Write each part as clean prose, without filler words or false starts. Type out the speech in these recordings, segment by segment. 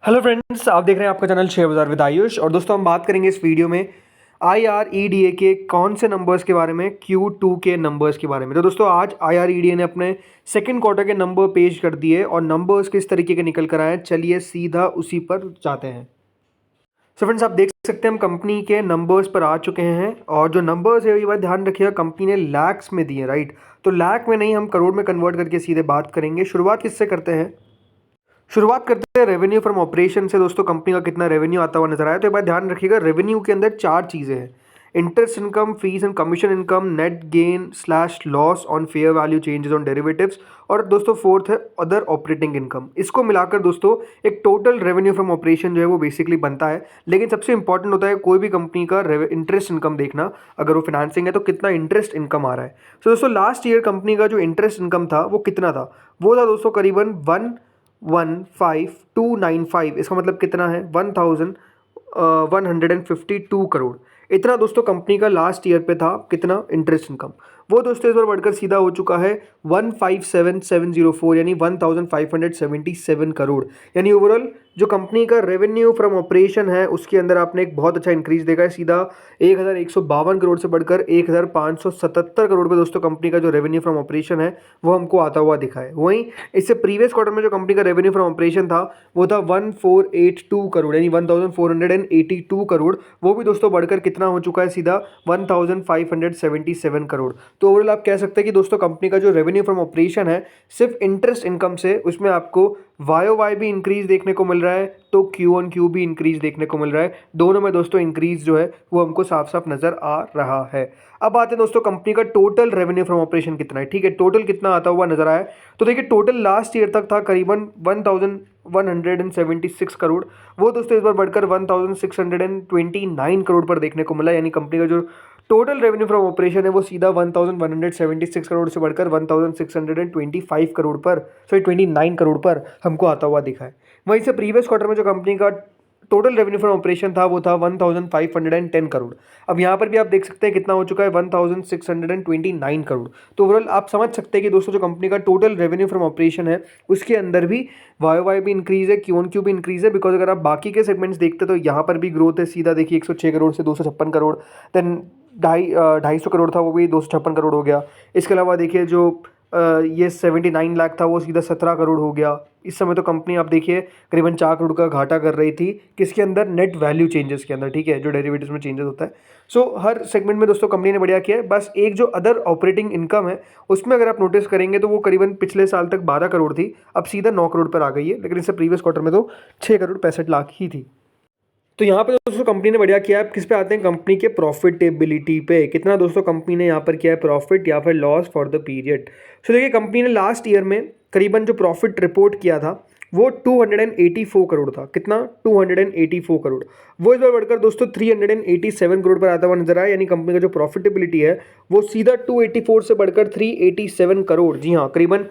Hello friends, आप देख रहे हैं आपका चैनल शेयर बाजार विद आयुष। और दोस्तों हम बात करेंगे इस वीडियो में IREDA के कौन से नंबर्स के बारे में, Q2 के नंबर्स के बारे में। तो दोस्तों आज IREDA ने अपने सेकंड क्वार्टर के नंबर पेश कर दिए और नंबर्स किस तरीके के निकल कर आए, चलिए सीधा उसी पर जाते हैं। सो फ्रेंड्स, आप देख सकते हैं हम कंपनी के नंबर्स पर आ चुके हैं और जो नंबर्स है ये बात ध्यान रखिएगा, कंपनी ने लैक्स में दिए, राइट। तो लैख में नहीं, हम करोड़ में कन्वर्ट करके सीधे बात करेंगे। शुरुआत किससे करते हैं? शुरुआत करते हैं रेवेन्यू फ्रॉम ऑपरेशन से। दोस्तों कंपनी का कितना रेवेन्यू आता हुआ नजर आया, तो एक बात ध्यान रखिएगा, रेवेन्यू के अंदर चार चीज़ें हैं: interest income, fees and commission income, net gain slash loss on fair value changes on derivatives, और दोस्तों फोर्थ है अदर ऑपरेटिंग इनकम। इसको मिलाकर दोस्तों एक टोटल रेवेन्यू फ्रॉम ऑपरेशन जो है वो बेसिकली बनता है। लेकिन सबसे इंपॉर्टेंट होता है कोई भी कंपनी का इंटरेस्ट इनकम देखना। अगर वो फाइनेंसिंग है तो कितना इंटरेस्ट इनकम आ रहा है। तो दोस्तों लास्ट ईयर कंपनी का जो इंटरेस्ट इनकम था वो कितना था? वो था दोस्तों करीबन 1,5295। इसका मतलब कितना है? 1,152 करोड़। इतना दोस्तों कंपनी का लास्ट ईयर पे था कितना इंटरेस्ट इनकम। वो दोस्तों इस बार बढ़कर सीधा हो चुका है 157,704 यानी 1,577 करोड़। यानी ओवरऑल जो कंपनी का रेवेन्यू फ्रॉम ऑपरेशन है उसके अंदर आपने एक बहुत अच्छा इंक्रीज देखा है। सीधा 1,152 करोड़ से बढ़कर 1,577 करोड़ पे दोस्तों कंपनी का जो रेवेन्यू फ्रॉम ऑपरेशन है वो हमको आता हुआ दिखा है। वहीं इससे प्रीवियस क्वार्टर में जो कंपनी का रेवेन्यू फ्रॉम ऑपरेशन था वो था 1,482 करोड़ यानी 1,482 करोड़। वो भी दोस्तों बढ़कर कितना हो चुका है? सीधा 1,577 करोड़। तो ओवरऑल आप कह सकते हैं कि दोस्तों कंपनी का जो रेवेन्यू फ्रॉम ऑपरेशन है सिर्फ इंटरेस्ट इनकम से, उसमें आपको YOY भी इंक्रीज देखने को मिल रहा है, तो Q-on-Q भी इंक्रीज देखने को मिल रहा है। दोनों में दोस्तों इंक्रीज जो है वो हमको साफ साफ नजर आ रहा है। अब आते हैं दोस्तों कंपनी का टोटल रेवेन्यू फ्रॉम ऑपरेशन कितना है। ठीक है, टोटल कितना आता हुआ नजर आया, तो देखिए टोटल लास्ट ईयर तक था करीबन 1,176 करोड़। वो दोस्तों इस बार बढ़कर 1,629 करोड़ पर देखने को मिला। यानी कंपनी का जो टोटल रेवेन्यू फ्रॉम ऑपरेशन है वो सीधा 1,176 करोड़ से बढ़कर 1,625 करोड़ पर, सॉरी 29 करोड़ पर हमको आता हुआ दिखा है। वहीं से प्रीवियस क्वार्टर में जो कंपनी का टोटल रेवेन्यू फ्रॉम ऑपरेशन था वो था 1,510 करोड़। अब यहाँ पर भी आप देख सकते हैं कितना हो चुका है, 1,629 करोड़। तो ओवरऑल आप समझ सकते हैं कि दोस्तों जो कंपनी का टोटल रेवेन्यू फ्रॉम ऑपरेशन है उसके अंदर भी YOY भी इंक्रीज है, Q-on-Q भी इंक्रीज है। बिकॉज अगर आप बाकी के सेगमेंट्स देखते तो यहाँ पर भी ग्रोथ है। सीधा देखिए 106 करोड़ से 256 करोड़, देन 250 करोड़ था वो भी 256 करोड़ हो गया। इसके अलावा देखिए जो ये 79 लाख था वो सीधा 17 करोड़ हो गया। इस समय तो कंपनी आप देखिए करीबन 4 करोड़ का घाटा कर रही थी, किसके अंदर? नेट वैल्यू चेंजेस के अंदर, ठीक है, जो डेरिवेटिव्स में चेंजेस होता है। सो हर सेगमेंट में दोस्तों कंपनी ने बढ़िया किया है। बस एक जो अदर ऑपरेटिंग इनकम है उसमें अगर आप नोटिस करेंगे तो वो करीबन पिछले साल तक 12 करोड़ थी, अब सीधा 9 करोड़ पर आ गई है। लेकिन इससे प्रीवियस क्वार्टर में तो 6 करोड़ 65 लाख ही थी। तो यहाँ पे दोस्तों कंपनी ने बढ़िया किया है। किस पे आते हैं? कंपनी के प्रॉफिटेबिलिटी पे। कितना दोस्तों कंपनी ने यहाँ पर किया है प्रॉफिट या फिर लॉस फॉर द पीरियड। सो देखिए कंपनी ने लास्ट ईयर में करीबन जो प्रॉफिट रिपोर्ट किया था वो 284 करोड़ था। कितना? 284 करोड़। वो इस बार बढ़कर दोस्तों 387 करोड़ पर आता हुआ नजर आया। यानी कंपनी का जो प्रॉफिटेबिलिटी है वो सीधा 284 से बढ़कर 387 करोड़, जी हाँ, करीबन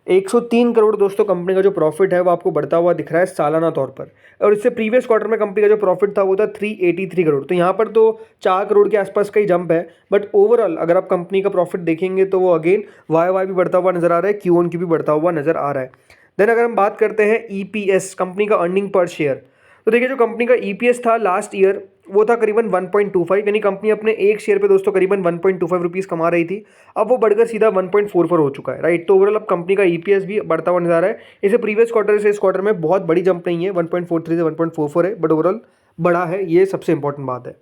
103 करोड़ दोस्तों कंपनी का जो प्रॉफिट है वो आपको बढ़ता हुआ दिख रहा है सालाना तौर पर। और इससे प्रीवियस क्वार्टर में कंपनी का जो प्रॉफिट था वो था 383 करोड़। तो यहाँ पर तो 4 करोड़ के आसपास का ही जंप है। बट ओवरऑल अगर आप कंपनी का प्रॉफिट देखेंगे तो वो अगेन YOY भी बढ़ता हुआ नजर आ रहा है, Q-on-Q भी बढ़ता हुआ नजर आ रहा है। देन अगर हम बात करते हैं EPS, कंपनी का अर्निंग पर शेयर, तो देखिए जो कंपनी का EPS था लास्ट ईयर वो था करीबन 1.25। यानी कंपनी अपने एक शेयर पे दोस्तों करीबन 1.25 रुपीज़ कमा रही थी। अब वो बढ़कर सीधा 1.44 हो चुका है, राइट। तो ओवरऑल अब कंपनी का EPS भी बढ़ता हुआ नजर आ रहा है। इसे प्रीवियस क्वार्टर से इस क्वार्टर में बहुत बड़ी जंप नहीं है, 1.43 से 1.44 है, बट ओवरऑल बड़ा है, ये सबसे इंपॉर्टेंट बात है।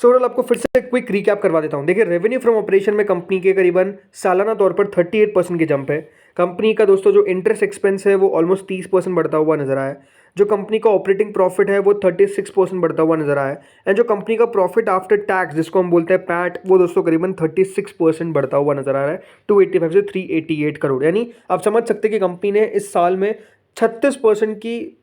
सो ओवरऑल आपको फिर से क्विक रिकैप करवा देता हूं। देखिए रेवेन्यू फ्रॉम ऑपरेशन में कंपनी के करीबन सालाना तौर पर 38% की जंप है। कंपनी का दोस्तों जो इंटरेस्ट एक्सपेंस है वो ऑलमोस्ट 30% बढ़ता हुआ नजर आया है। जो कंपनी का ऑपरेटिंग प्रॉफिट है वो 36% बढ़ता हुआ नजर आया है। एंड जो कंपनी का प्रॉफिट आफ्टर टैक्स जिसको हम बोलते हैं पैट, वो दोस्तों करीबन 36% बढ़ता हुआ नजर आ रहा है, 285 से 388 करोड़। यानी आप समझ सकते हैं कि कंपनी ने इस साल में 36% की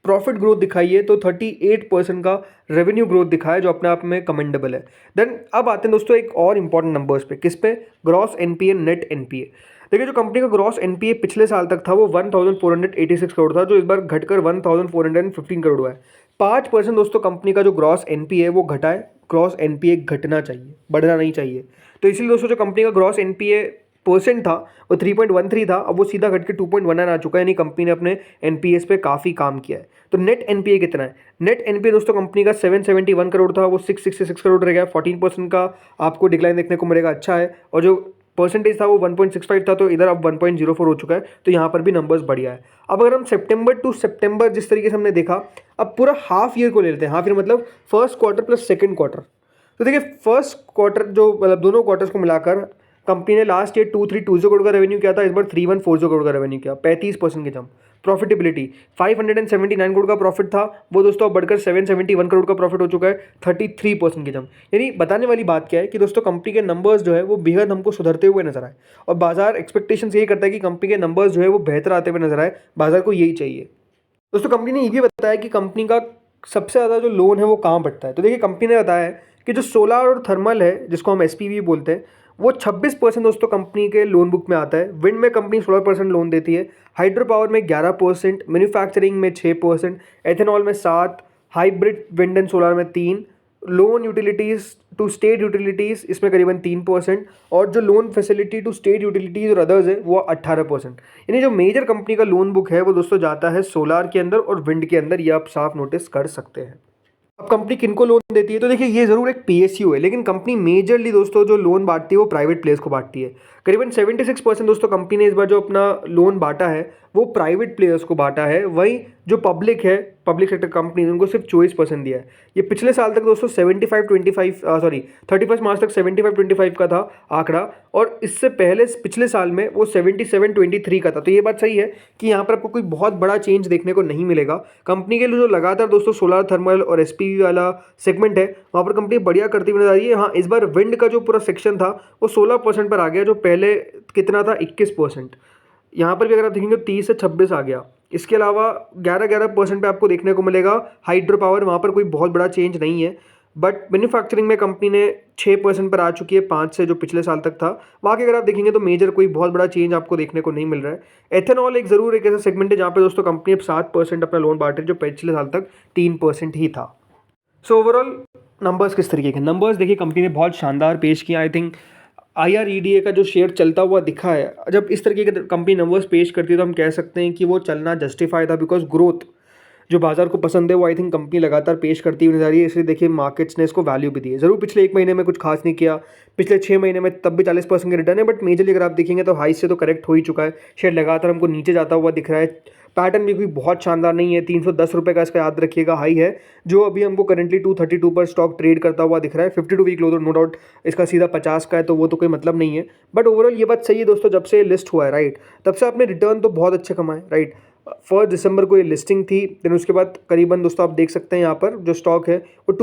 प्रॉफिट ग्रोथ दिखाई है, तो 38% का रेवेन्यू ग्रोथ दिखाया, जो अपने आप में कमेंडेबल है। देन अब आते हैं दोस्तों एक और इंपॉर्टेंट नंबर्स पे। किस पे? Gross NPA, net NPA। देखिए जो कंपनी का ग्रॉस NPA पिछले साल तक था वो 1,486 करोड़ था, जो इस बार घटकर 1,415 करोड़ हुआ है। 5% दोस्तों कंपनी का जो ग्रॉस NPA है वो घटा है। ग्रॉस NPA घटना चाहिए, बढ़ना नहीं चाहिए। तो इसीलिए दोस्तों जो कंपनी का ग्रॉस NPA परसेंट था वो 3.13 था, अब वो सीधा घट के 2.19 आ चुका है, यानी कंपनी ने अपने एनपीएस पे काफ़ी काम किया है। तो नेट एनपीए कितना है? नेट एनपीए दोस्तों कंपनी का 771 करोड़ था, वो 666 करोड़ रह गया, 14% का आपको डिक्लाइन देखने को मिलेगा, अच्छा है। और जो परसेंटेज था वो 1.65 था, तो इधर अब 1.04 हो चुका है, तो यहाँ पर भी नंबर्स बढ़िया है। अब अगर हम सितंबर टू सितंबर जिस तरीके से हमने देखा, अब पूरा हाफ ईयर को ले लेते हैं। हाफ ईयर मतलब first quarter plus second quarter. तो देखिए फर्स्ट क्वार्टर जो मतलब दोनों क्वार्टर्स को मिलाकर कंपनी ने लास्ट ईयर 2320 करोड़ का रेवेन्यू किया था, इस बार 3140 करोड़ का रेवेन्यू किया, 35% की जंप। प्रॉफिटेबिलिटी 579 करोड़ का प्रॉफिट था, वो दोस्तों अब बढ़कर 771 करोड़ का प्रॉफिट हो चुका है, 33% की जंप। यानी बताने वाली बात क्या है कि दोस्तों कंपनी के नंबर्स जो है वो बेहद हमको सुधरते हुए नजर आए, और बाजार एक्सपेक्टेशंस यही करता है कि कंपनी के नंबर्स जो है वो बेहतर आते हुए नजर आए, बाजार को यही चाहिए। दोस्तों कंपनी ने ये भी बताया कि कंपनी का सबसे ज़्यादा जो लोन है वो कहाँ बढ़ता है। तो देखिए कंपनी ने बताया है कि जो सोलर और थर्मल है, जिसको हम एसपीवी बोलते हैं, वो 26% दोस्तों कंपनी के लोन बुक में आता है। विंड में कंपनी 16% लोन देती है, हाइड्रो पावर में 11%, मैन्युफैक्चरिंग में 6%, एथेनॉल में 7%, हाइब्रिड विंड एंड सोलर में 3%, loan utilities to state utilities इसमें करीबन 3%, और जो loan facility to state utilities और अदर्स है वो 18%। यानी जो मेजर कंपनी का लोन बुक है वो दोस्तों जाता है सोलार के अंदर और विंड के अंदर, ये आप साफ नोटिस कर सकते हैं। अब कंपनी किनको लोन देती है, तो देखिए ये जरूर एक पीएसयू है, लेकिन कंपनी मेजरली दोस्तों जो लोन बांटती है वो प्राइवेट प्लेयर्स को बांटती है। करीबन 76% दोस्तों कंपनी ने इस बार जो अपना लोन बांटा है वो प्राइवेट प्लेयर्स को बांटा है। वहीं जो पब्लिक है, पब्लिक सेक्टर कंपनी, उनको सिर्फ 24% दिया है। ये पिछले साल तक दोस्तों 31 मार्च तक 75-25 का था आंकड़ा, और इससे पहले पिछले साल में वो 77-23 का था। तो ये बात सही है कि यहाँ पर आपको कोई बहुत बड़ा चेंज देखने को नहीं मिलेगा। कंपनी के लिए जो लगातार दोस्तों सोलर थर्मल और एसपीवी वाला सेगमेंट है वहाँ पर कंपनी बढ़िया करती हुई नजर आ रही है। हाँ, इस बार विंड का जो पूरा सेक्शन था वो 16% पर आ गया, जो पहले कितना था 21%। यहाँ पर भी अगर आप देखेंगे 30 से 26 आ गया। इसके अलावा 11% पे आपको देखने को मिलेगा हाइड्रो पावर, वहाँ पर कोई बहुत बड़ा चेंज नहीं है। बट मैन्युफैक्चरिंग में कंपनी ने 6% पर आ चुकी है, 5 से जो पिछले साल तक था। बाकी अगर आप देखेंगे तो मेजर कोई बहुत बड़ा चेंज आपको देखने को नहीं मिल रहा है। एथेनॉल एक ज़रूर एक ऐसा सेगमेंट है जहाँ पे दोस्तों कंपनी अब 7% अपना लोन बांट रही है, जो पिछले साल तक 3% ही था। सो ओवरऑल नंबर्स किस तरीके के नंबर्स देखिए कंपनी ने बहुत शानदार पेश किया। आई थिंक IREDA का जो शेयर चलता हुआ दिखा है, जब इस तरीके के कंपनी नंबर्स पेश करती है तो हम कह सकते हैं कि वो चलना जस्टिफाई था, बिकॉज ग्रोथ जो बाजार को पसंद है वो आई थिंक कंपनी लगातार पेश करती हुई नजर आ रही है। इसलिए देखिए मार्केट्स ने इसको वैल्यू भी दी है। जरूर पिछले 1 महीने में कुछ खास नहीं किया, पिछले 6 महीने में तब भी 40% के रिटर्न है, बट मेजरली अगर आप देखेंगे तो हाई से तो करेक्ट हो ही चुका है। शेयर लगातार हमको नीचे जाता हुआ दिख रहा है। पैटर्न भी कोई बहुत शानदार नहीं है। 310 रुपये का इसका याद रखिएगा हाई है, जो अभी हमको करंटली 232 पर स्टॉक ट्रेड करता हुआ दिख रहा है। 52 वीक लो तो नो डाउट इसका सीधा 50 का है, तो वो तो कोई मतलब नहीं है। बट ओवरऑल ये बात सही है दोस्तों, जब से लिस्ट हुआ है राइट, तब से आपने रिटर्न तो बहुत अच्छे कमाए राइट। 1 दिसंबर को ये लिस्टिंग थी, देन उसके बाद करीबन दोस्तों आप देख सकते हैं यहाँ पर जो स्टॉक है वो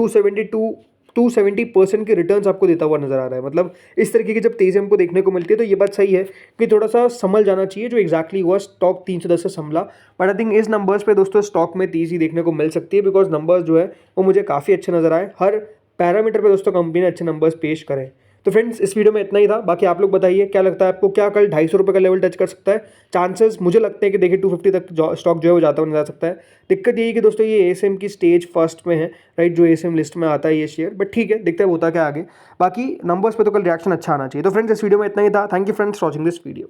270% के रिटर्न्स आपको देता हुआ नजर आ रहा है। मतलब इस तरीके की जब तेजी हमको देखने को मिलती है तो ये बात सही है कि थोड़ा सा संभल जाना चाहिए, जो एग्जैक्टली हुआ स्टॉक 310 से संभला। बट आई थिंक इस नंबर्स पे दोस्तों स्टॉक में तेजी देखने को मिल सकती है, बिकॉज नंबर्स जो है वो मुझे काफ़ी अच्छे नजर आए। हर पैरामीटर पे दोस्तों कंपनी ने अच्छे नंबर्स पेश करें। तो फ्रेंड्स इस वीडियो में इतना ही था। बाकी आप लोग बताइए क्या लगता है आपको, क्या कल 250 रुपये का लेवल टच कर सकता है? चांसेस मुझे लगते हैं कि देखिए 250 तक स्टॉक जो है वो जाता हुआ नजर आ सकता है। दिक्कत यही कि दोस्तों ये एएसएम की स्टेज फर्स्ट में है राइट, जो एएसएम लिस्ट में आता है ये शेयर। बट ठीक है, देखते हैं होता क्या आगे। बाकी नंबर्स पे तो कल रिएक्शन अच्छा आना चाहिए। तो फ्रेंड्स इस वीडियो में इतना ही था। Thank you friends for watching this video.